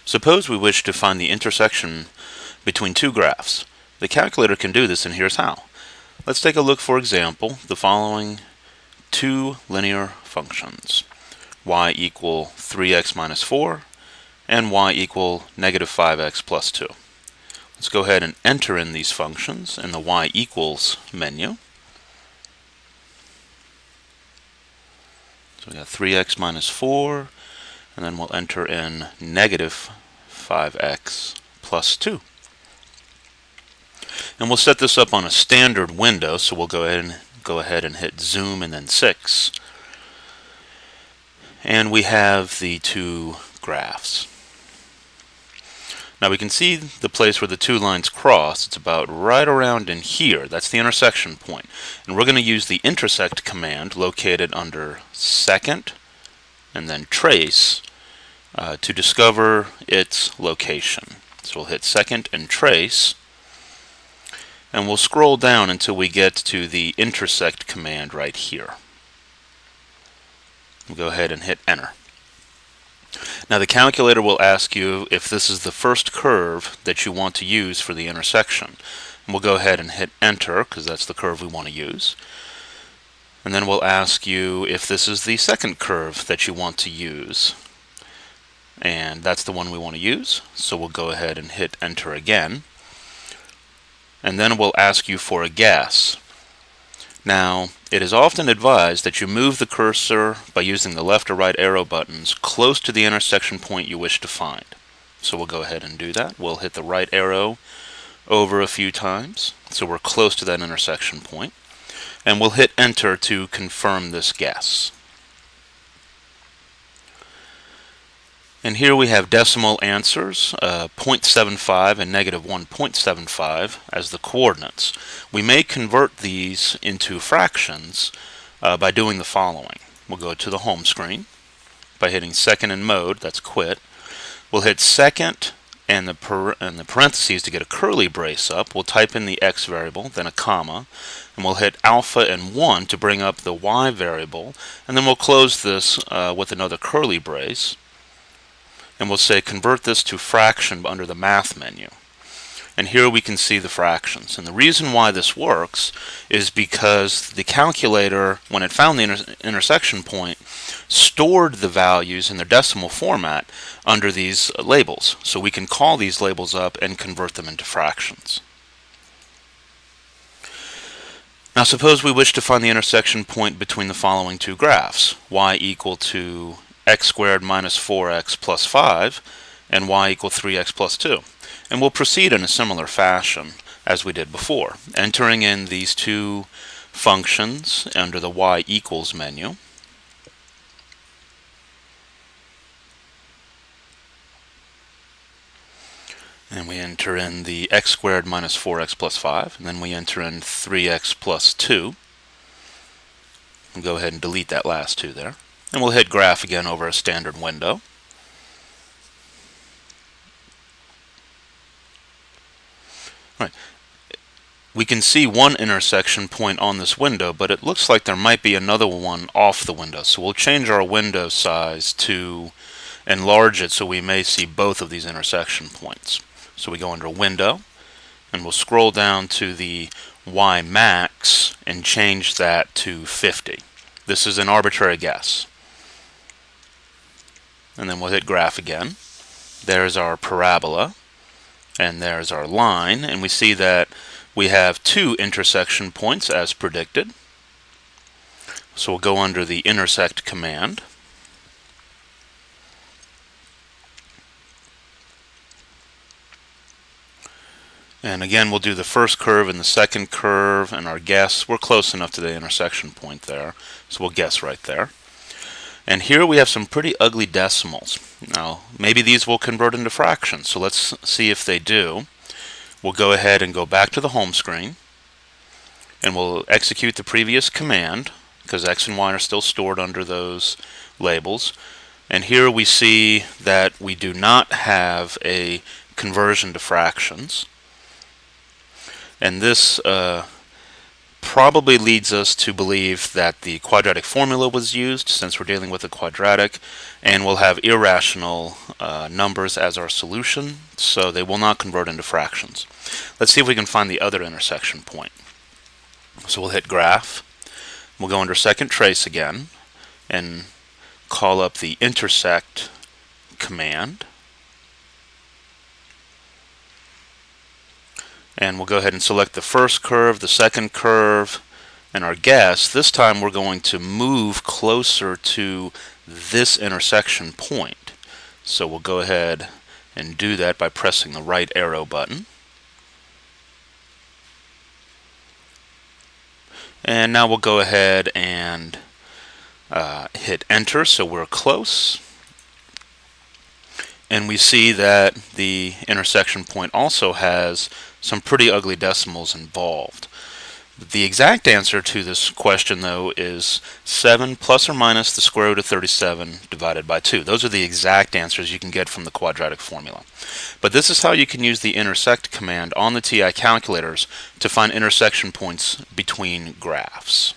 Suppose we wish to find the intersection between two graphs. The calculator can do this, and here's how. Let's take a look, for example, the following two linear functions. Y equal 3x minus 4 and y equal negative 5x plus 2. Let's go ahead and enter in these functions in the y equals menu. So we got 3x minus 4, and then we'll enter in negative 5x plus 2. And we'll set this up on a standard window, so we'll go ahead and hit zoom and then 6. And we have the two graphs. Now we can see the place where the two lines cross. It's about right around in here. That's the intersection point. And we're going to use the intersect command located under second and then trace to discover its location. So we'll hit second and trace, and we'll scroll down until we get to the intersect command right here. We'll go ahead and hit enter. Now the calculator will ask you if this is the first curve that you want to use for the intersection. And we'll go ahead and hit enter because that's the curve we want to use. And then we'll ask you if this is the second curve that you want to use. And that's the one we want to use. So we'll go ahead and hit enter again. And then we'll ask you for a guess. Now, it is often advised that you move the cursor by using the left or right arrow buttons close to the intersection point you wish to find. So we'll go ahead and do that. We'll hit the right arrow over a few times, so we're close to that intersection point. And we'll hit enter to confirm this guess. And here we have decimal answers, 0.75 and negative 1.75 as the coordinates. We may convert these into fractions by doing the following. We'll go to the home screen by hitting second in mode, that's quit. We'll hit second and the parentheses to get a curly brace up. We'll type in the x variable, then a comma, and we'll hit alpha and 1 to bring up the y variable, and then we'll close this with another curly brace. And we'll say convert this to fraction under the math menu. And here we can see the fractions. And the reason why this works is because the calculator, when it found the intersection point, stored the values in their decimal format under these labels. So we can call these labels up and convert them into fractions. Now suppose we wish to find the intersection point between the following two graphs. Y equal to x squared minus 4x plus 5 and y equal 3x plus 2. And we'll proceed in a similar fashion as we did before, entering in these two functions under the y equals menu. And we enter in the x squared minus 4x plus 5, and then we enter in 3x plus 2. We'll go ahead and delete that last 2 there. And we'll hit graph again over a standard window. Right. We can see one intersection point on this window, but it looks like there might be another one off the window. So we'll change our window size to enlarge it so we may see both of these intersection points. So we go under Window, and we'll scroll down to the Y max and change that to 50. This is an arbitrary guess. And then we'll hit graph again. There's our parabola, and there's our line, and we see that we have two intersection points as predicted. So we'll go under the intersect command. And again, we'll do the first curve and the second curve, and our guess, we're close enough to the intersection point there, so we'll guess right there. And here we have some pretty ugly decimals. Now, maybe these will convert into fractions, so let's see if they do. We'll go ahead and go back to the home screen, and we'll execute the previous command, because x and y are still stored under those labels. And here we see that we do not have a conversion to fractions. And this probably leads us to believe that the quadratic formula was used, since we're dealing with a quadratic, and we'll have irrational numbers as our solution, so they will not convert into fractions. Let's see if we can find the other intersection point. So we'll hit graph, we'll go under second trace again, and call up the intersect command. And we'll go ahead and select the first curve, the second curve, and our guess. This time we're going to move closer to this intersection point. So we'll go ahead and do that by pressing the right arrow button. And now we'll go ahead and hit enter, so we're close. And we see that the intersection point also has some pretty ugly decimals involved. The exact answer to this question, though, is 7 plus or minus the square root of 37 divided by 2. Those are the exact answers you can get from the quadratic formula. But this is how you can use the intersect command on the TI calculators to find intersection points between graphs.